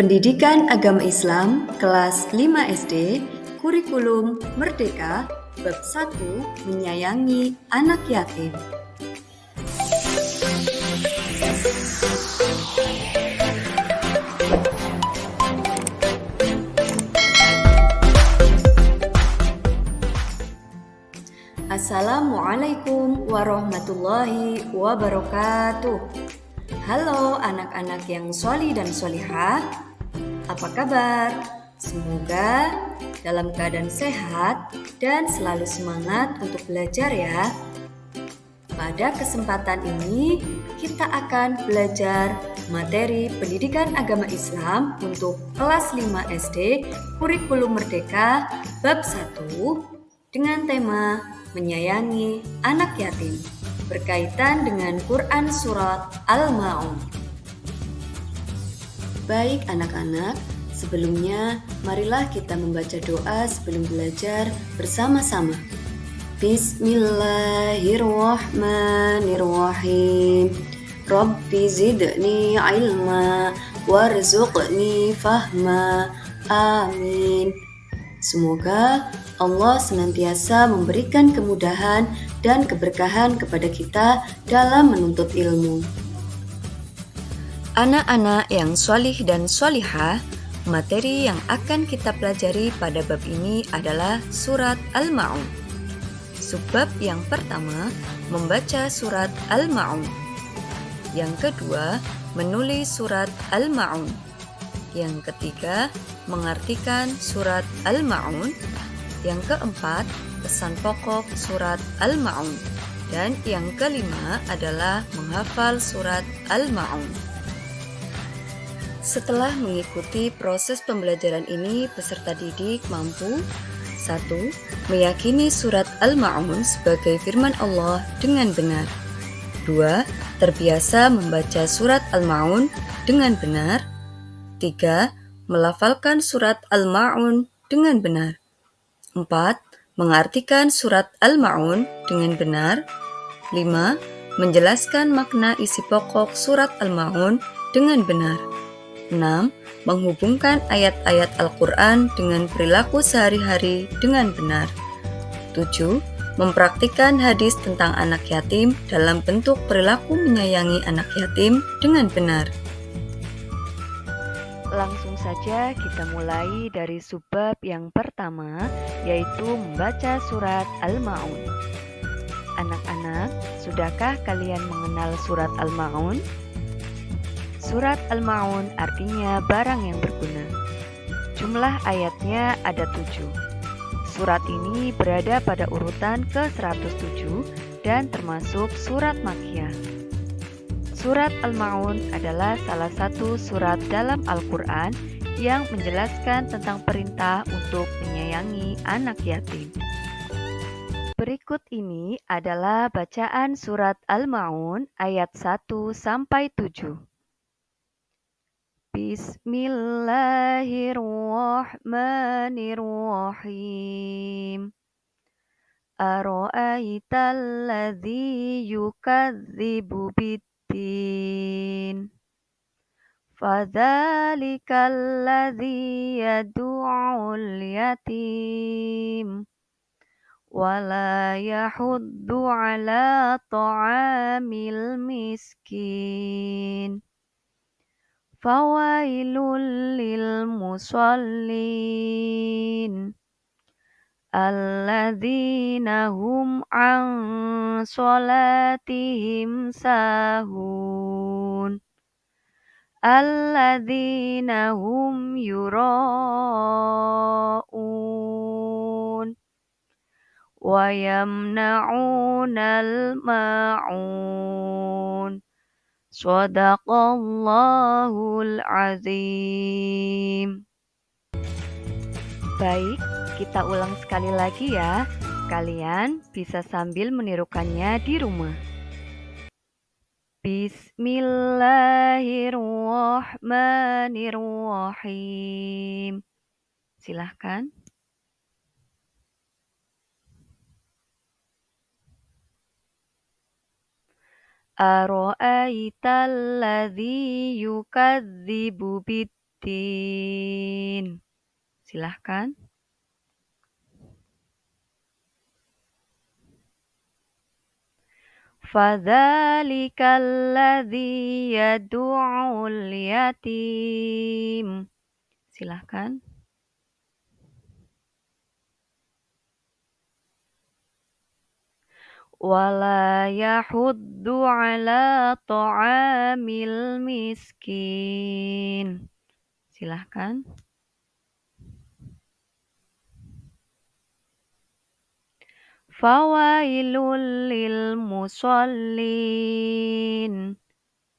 Pendidikan Agama Islam kelas 5 SD, Kurikulum Merdeka, Bab 1, Menyayangi Anak Yatim. Assalamualaikum warahmatullahi wabarakatuh. Halo anak-anak yang sholih dan sholihah, apa kabar? Semoga dalam keadaan sehat dan selalu semangat untuk belajar ya. Pada kesempatan ini kita akan belajar materi pendidikan agama Islam untuk kelas 5 SD Kurikulum Merdeka bab 1 dengan tema Menyayangi Anak Yatim berkaitan dengan Quran Surat Al-Ma'un. Baik anak-anak, sebelumnya marilah kita membaca doa sebelum belajar bersama-sama. Bismillahirrahmanirrahim. Rabbi zidni ilma warzuqni fahma. Amin. Semoga Allah senantiasa memberikan kemudahan dan keberkahan kepada kita dalam menuntut ilmu. Anak-anak yang sholih dan sholihah, materi yang akan kita pelajari pada bab ini adalah surat Al-Ma'un. Subbab yang pertama, membaca surat Al-Ma'un. Yang kedua, menulis surat Al-Ma'un. Yang ketiga, mengartikan surat Al-Ma'un. Yang keempat, pesan pokok surat Al-Ma'un. Dan yang kelima adalah menghafal surat Al-Ma'un. Setelah mengikuti proses pembelajaran ini, peserta didik mampu 1. Meyakini surat Al-Ma'un sebagai firman Allah dengan benar. 2. Terbiasa membaca surat Al-Ma'un dengan benar. 3. Melafalkan surat Al-Ma'un dengan benar. 4. Mengartikan surat Al-Ma'un dengan benar. 5. Menjelaskan makna isi pokok surat Al-Ma'un dengan benar. 6. Menghubungkan ayat-ayat Al-Quran dengan perilaku sehari-hari dengan benar. 7. Mempraktikkan hadis tentang anak yatim dalam bentuk perilaku menyayangi anak yatim dengan benar. Langsung saja kita mulai dari subbab yang pertama, yaitu membaca surat Al-Ma'un. Anak-anak, sudahkah kalian mengenal surat Al-Ma'un? Surat Al-Ma'un artinya barang yang berguna. Jumlah ayatnya ada 7. Surat ini berada pada urutan ke-107 dan termasuk surat Makkiyah. Surat Al-Ma'un adalah salah satu surat dalam Al-Quran yang menjelaskan tentang perintah untuk menyayangi anak yatim. Berikut ini adalah bacaan surat Al-Ma'un ayat 1-7. Bismillahirrahmanirrahim. Ara'aital ladzi yukadzibu bid-din. Fadzalikal ladzi yad'ul yatim wala yahuddu ala ta'amil miskin. Fawailul lil musallin alladzina hum an sholatihim sahun alladzina hum yura'un wa yamna'unal ma'un. Shadaqallahul azim. Baik, kita ulang sekali lagi ya. Kalian bisa sambil menirukannya di rumah. Bismillahirrahmanirrahim. Silahkan. Ara'aital ladzi yukadzibu bid Biddin. Silahkan. Fadzalikal ladzi yad'ul yatim. Silahkan. Wala yahuddu ala ta'amil miskin. Silahkan. Fawailul lil musallin.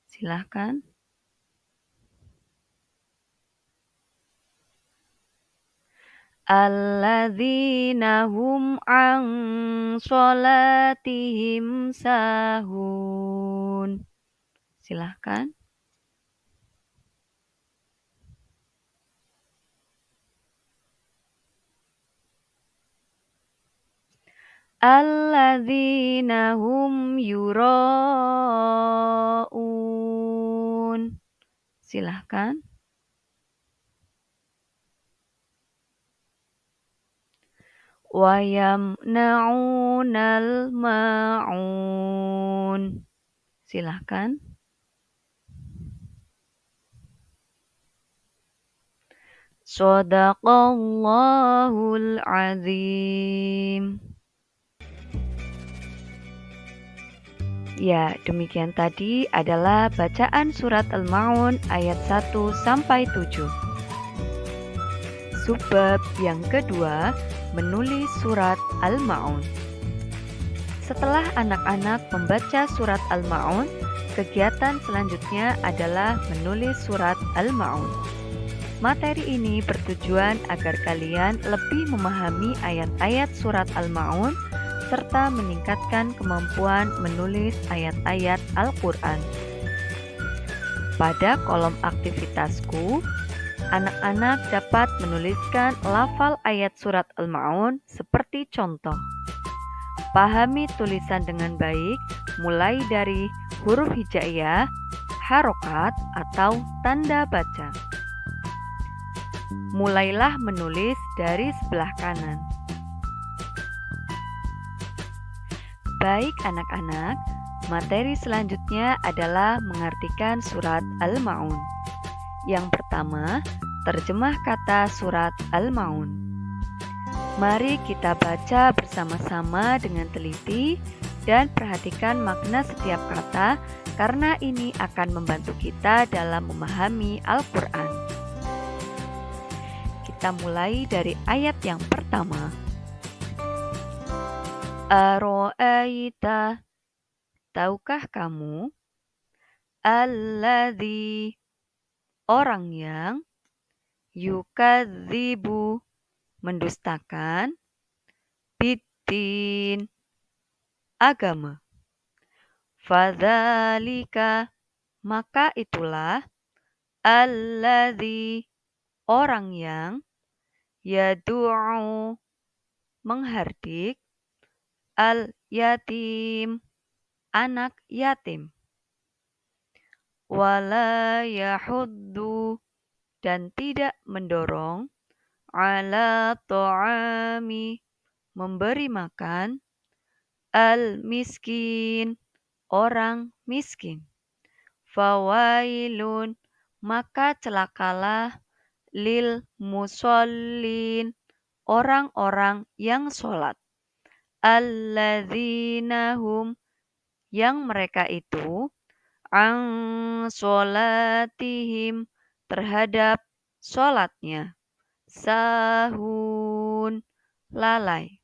Silahkan. Alladzina hum an sholatihim sahun. Silahkan. Alladzina hum yura'un. Silahkan. Wa yamna'unal ma'un. Silahkan. Shadaqallahul azim. Ya, demikian tadi adalah bacaan surat Al-Ma'un ayat 1 sampai 7. Subbab yang kedua, menulis surat Al-Ma'un. Setelah anak-anak membaca surat Al-Ma'un, kegiatan selanjutnya adalah menulis surat Al-Ma'un. Materi ini bertujuan agar kalian lebih memahami ayat-ayat surat Al-Ma'un serta meningkatkan kemampuan menulis ayat-ayat Al-Quran. Pada kolom aktivitasku, anak-anak dapat menuliskan lafal ayat surat Al-Ma'un seperti contoh. Pahami tulisan dengan baik, mulai dari huruf hijaiyah, harokat, atau tanda baca. Mulailah menulis dari sebelah kanan. Baik anak-anak, materi selanjutnya adalah mengartikan surat Al-Ma'un. Yang pertama, terjemah kata surat Al-Ma'un. Mari kita baca bersama-sama dengan teliti dan perhatikan makna setiap kata karena ini akan membantu kita dalam memahami Al-Quran. Kita mulai dari ayat yang pertama. Aro'aita, tahukah kamu? Alladzi, orang yang yukadzibu, mendustakan, biddin, agama. Fadzalika, maka itulah, alladzi, orang yang yadu'u, menghardik, al-yatim, anak yatim. Wala yahuddu, dan tidak mendorong, ala ta'ami, memberi makan, al-miskin, orang miskin. Fawailun, maka celakalah, lil musallin, orang-orang yang sholat. Alladzina hum, yang mereka itu, an sholatihim, terhadap sholatnya, sahun, lalai.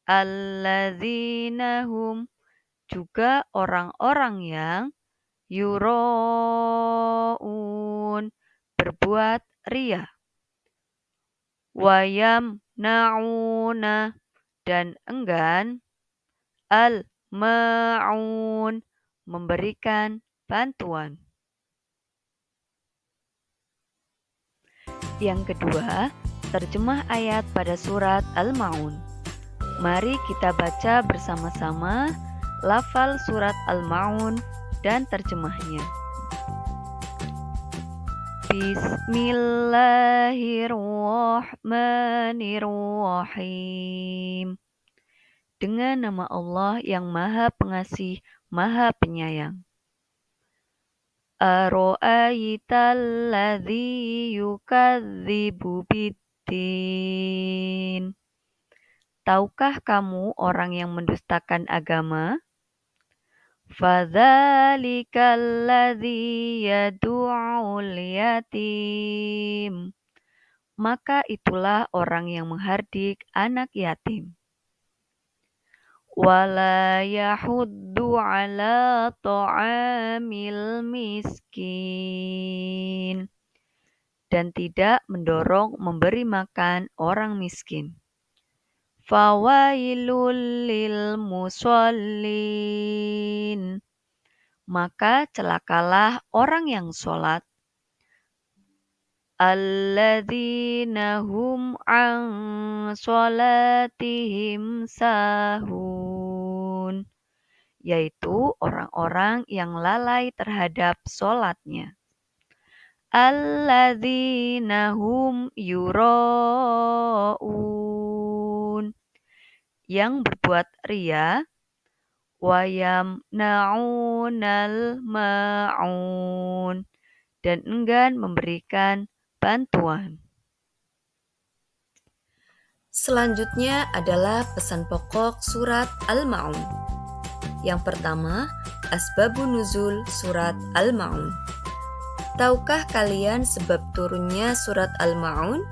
Alladzina hum, juga orang-orang yang yura'un, berbuat riya. Wayam na'una, dan enggan, al-ma'un, memberikan bantuan. Yang kedua, terjemah ayat pada surat Al-Ma'un. Mari kita baca bersama-sama lafal surat Al-Ma'un dan terjemahnya. Bismillahirrahmanirrahim. Dengan nama Allah yang Maha Pengasih, Maha Penyayang. Ara'aital ladzi yukadzibu biddin. Tahukah kamu orang yang mendustakan agama? Fadzalikal ladzi yad'ul yatim. Maka itulah orang yang menghardik anak yatim. Wala yahuddu ala ta'amil miskin. Dan tidak mendorong memberi makan orang miskin. Fawailul lil musallin. Maka celakalah orang yang sholat. Alladzina hum an sholatihim sahun. Yaitu orang-orang yang lalai terhadap sholatnya. Alladzina hum yura'un. Yang berbuat riya. Wa yamna'unal ma'un. Dan enggan memberikan bantuan. Selanjutnya adalah pesan pokok surat Al-Ma'un. Yang pertama, asbabun nuzul surat Al-Ma'un. Tahukah kalian sebab turunnya surat Al-Ma'un?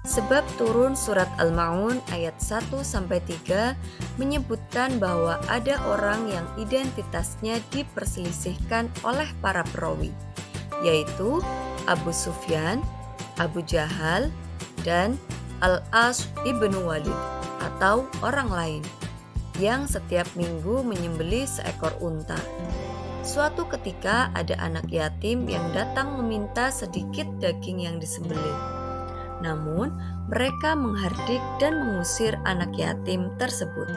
Sebab turun surat Al-Ma'un ayat 1-3 menyebutkan bahwa ada orang yang identitasnya diperselisihkan oleh para perawi, yaitu Abu Sufyan, Abu Jahal, dan Al-As ibnu Walid atau orang lain yang setiap minggu menyembelih seekor unta. Suatu ketika ada anak yatim yang datang meminta sedikit daging yang disembelih. Namun mereka menghardik dan mengusir anak yatim tersebut.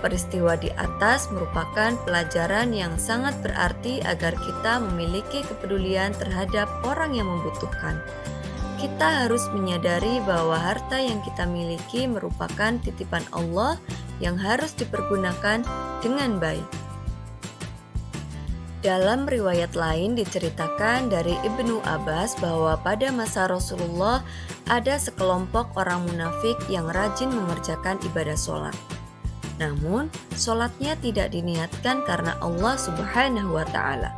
Peristiwa di atas merupakan pelajaran yang sangat berarti agar kita memiliki kepedulian terhadap orang yang membutuhkan. Kita harus menyadari bahwa harta yang kita miliki merupakan titipan Allah yang harus dipergunakan dengan baik. Dalam riwayat lain diceritakan dari Ibnu Abbas bahwa pada masa Rasulullah ada sekelompok orang munafik yang rajin mengerjakan ibadah sholat. Namun, sholatnya tidak diniatkan karena Allah Subhanahu wa Ta'ala,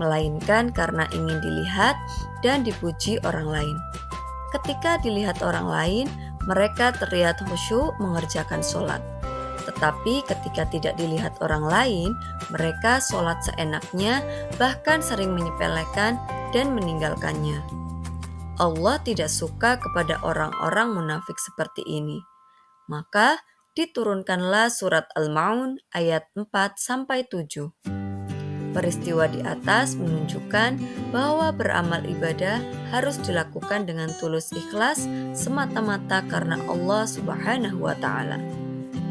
melainkan karena ingin dilihat dan dipuji orang lain. Ketika dilihat orang lain, mereka terlihat khusyuk mengerjakan sholat. Tetapi ketika tidak dilihat orang lain, mereka sholat seenaknya, bahkan sering menyepelekan dan meninggalkannya. Allah tidak suka kepada orang-orang munafik seperti ini. Maka diturunkanlah surat Al-Ma'un ayat 4-7. Peristiwa di atas menunjukkan bahwa beramal ibadah harus dilakukan dengan tulus ikhlas semata-mata karena Allah Subhanahu wa Ta'ala.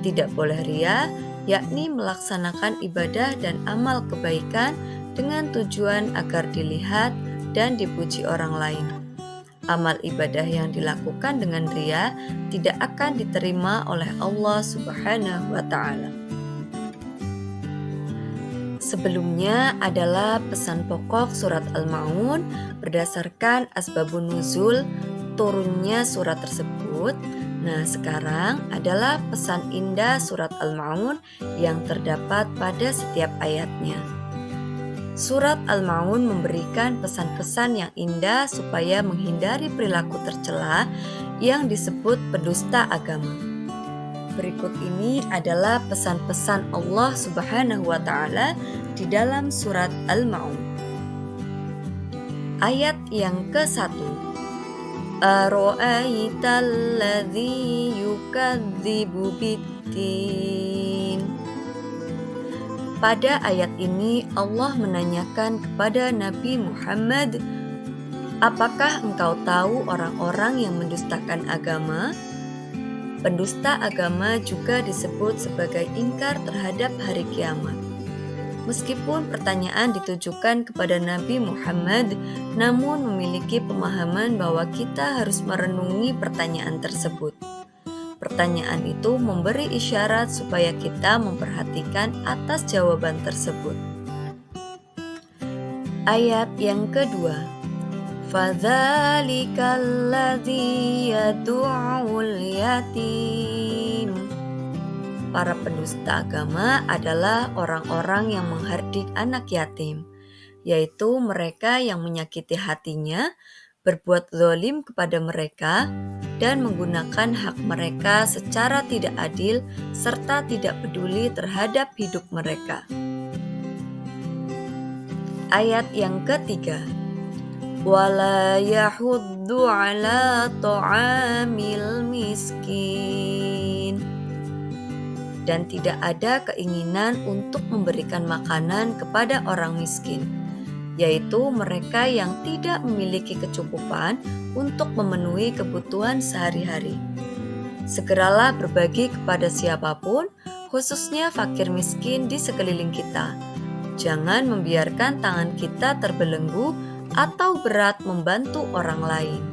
Tidak boleh riya, yakni melaksanakan ibadah dan amal kebaikan dengan tujuan agar dilihat dan dipuji orang lain. Amal ibadah yang dilakukan dengan riya tidak akan diterima oleh Allah Subhanahu wa Ta'ala. Sebelumnya adalah pesan pokok surat Al-Ma'un berdasarkan asbabun nuzul turunnya surat tersebut. Nah, sekarang adalah pesan indah surat Al-Ma'un yang terdapat pada setiap ayatnya. Surat Al-Ma'un memberikan pesan-pesan yang indah supaya menghindari perilaku tercela yang disebut pendusta agama. Berikut ini adalah pesan-pesan Allah Subhanahu wa Ta'ala di dalam surat Al-Ma'un. Ayat yang ke-1. Ara'aital ladzi yukadzibu biddin. Pada ayat ini Allah menanyakan kepada Nabi Muhammad, apakah engkau tahu orang-orang yang mendustakan agama? Pendusta agama juga disebut sebagai ingkar terhadap hari kiamat. Meskipun pertanyaan ditujukan kepada Nabi Muhammad, namun memiliki pemahaman bahwa kita harus merenungi pertanyaan tersebut. Pertanyaan itu memberi isyarat supaya kita memperhatikan atas jawaban tersebut. Ayat yang kedua, fadzālikal ladzī yad'ul yatim. Para pendusta agama adalah orang-orang yang menghardik anak yatim, yaitu mereka yang menyakiti hatinya, berbuat zalim kepada mereka, dan menggunakan hak mereka secara tidak adil serta tidak peduli terhadap hidup mereka. Ayat yang ketiga, wala yahuddu ala ta'amil miskin. Dan tidak ada keinginan untuk memberikan makanan kepada orang miskin, yaitu mereka yang tidak memiliki kecukupan untuk memenuhi kebutuhan sehari-hari. Segeralah berbagi kepada siapapun, khususnya fakir miskin di sekeliling kita. Jangan membiarkan tangan kita terbelenggu atau berat membantu orang lain.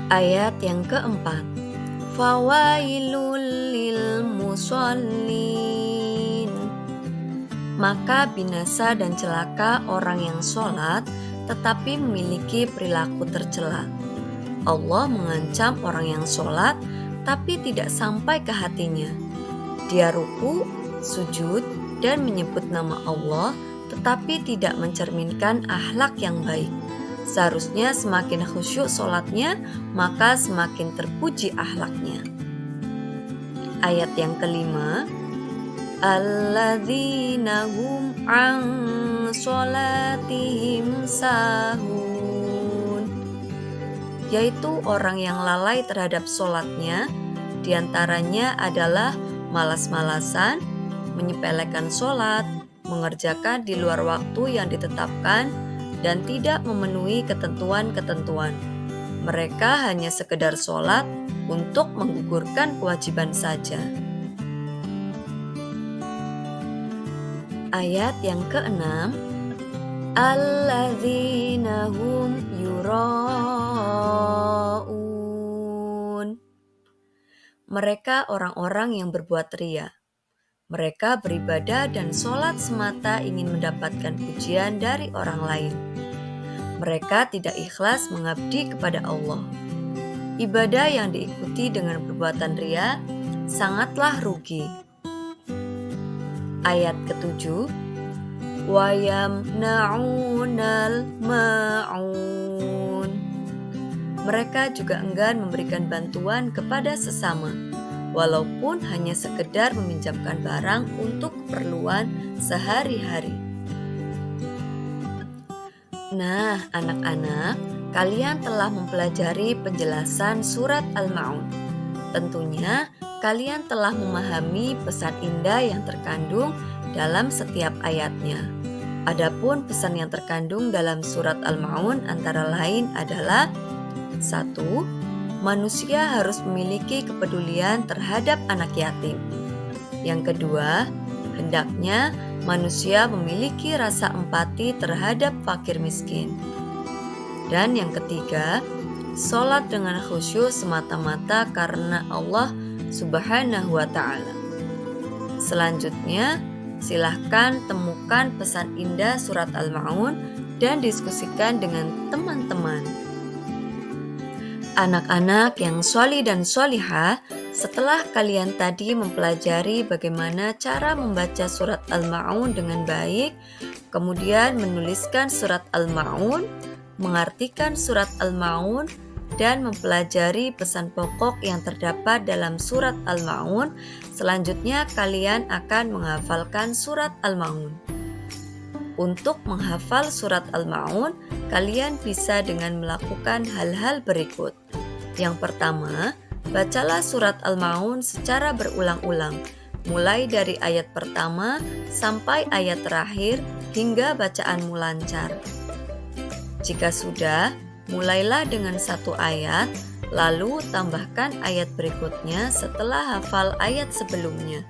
Ayat yang keempat, fawailul lil musallin. Maka binasa dan celaka orang yang sholat tetapi memiliki perilaku tercela. Allah mengancam orang yang sholat tapi tidak sampai ke hatinya. Dia ruku, sujud, dan menyebut nama Allah tetapi tidak mencerminkan akhlak yang baik. Seharusnya semakin khusyuk sholatnya, maka semakin terpuji akhlaknya. Ayat yang kelima, alladzina hum an sholatihim sahun. Yaitu orang yang lalai terhadap sholatnya, diantaranya adalah malas-malasan, menyepelekan sholat, mengerjakan di luar waktu yang ditetapkan, dan tidak memenuhi ketentuan-ketentuan. Mereka hanya sekedar sholat untuk menggugurkan kewajiban saja. Ayat yang keenam, alladzina hum yura'un. Mereka orang-orang yang berbuat riya. Mereka beribadah dan sholat semata ingin mendapatkan pujian dari orang lain. Mereka tidak ikhlas mengabdi kepada Allah. Ibadah yang diikuti dengan perbuatan riya sangatlah rugi. Ayat ketujuh, wa yamna'unal ma'un. Mereka juga enggan memberikan bantuan kepada sesama, walaupun hanya sekedar meminjamkan barang untuk keperluan sehari-hari. Nah, anak-anak, kalian telah mempelajari penjelasan surat Al-Ma'un. Tentunya, kalian telah memahami pesan indah yang terkandung dalam setiap ayatnya. Adapun pesan yang terkandung dalam surat Al-Ma'un antara lain adalah 1. Manusia harus memiliki kepedulian terhadap anak yatim. Yang kedua, hendaknya manusia memiliki rasa empati terhadap fakir miskin. Dan yang ketiga, sholat dengan khusyuk semata-mata karena Allah Subhanahu wa Ta'ala. Selanjutnya, silahkan temukan pesan indah surat Al-Ma'un dan diskusikan dengan teman-teman. Anak-anak yang sholih dan sholihah, setelah kalian tadi mempelajari bagaimana cara membaca surat Al-Ma'un dengan baik, kemudian menuliskan surat Al-Ma'un, mengartikan surat Al-Ma'un, dan mempelajari pesan pokok yang terdapat dalam surat Al-Ma'un, selanjutnya kalian akan menghafalkan surat Al-Ma'un. Untuk menghafal surat Al-Ma'un, kalian bisa dengan melakukan hal-hal berikut. Yang pertama, bacalah surat Al-Ma'un secara berulang-ulang, mulai dari ayat pertama sampai ayat terakhir hingga bacaanmu lancar. Jika sudah, mulailah dengan satu ayat, lalu tambahkan ayat berikutnya setelah hafal ayat sebelumnya.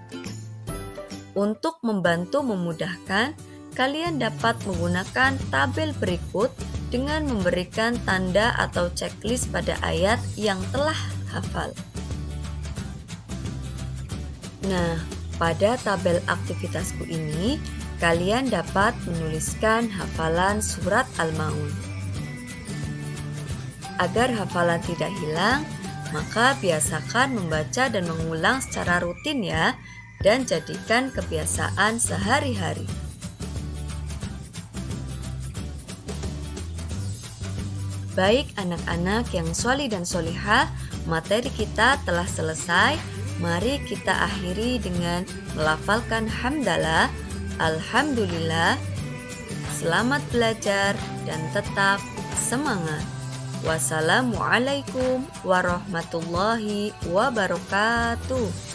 Untuk membantu memudahkan, kalian dapat menggunakan tabel berikut dengan memberikan tanda atau checklist pada ayat yang telah hafal. Nah, pada tabel aktivitasku ini, kalian dapat menuliskan hafalan surat Al-Ma'un. Agar hafalan tidak hilang, maka biasakan membaca dan mengulang secara rutin ya, dan jadikan kebiasaan sehari-hari. Baik anak-anak yang sholih dan sholihah, materi kita telah selesai. Mari kita akhiri dengan melafalkan hamdalah, alhamdulillah. Selamat belajar dan tetap semangat. Wassalamualaikum warahmatullahi wabarakatuh.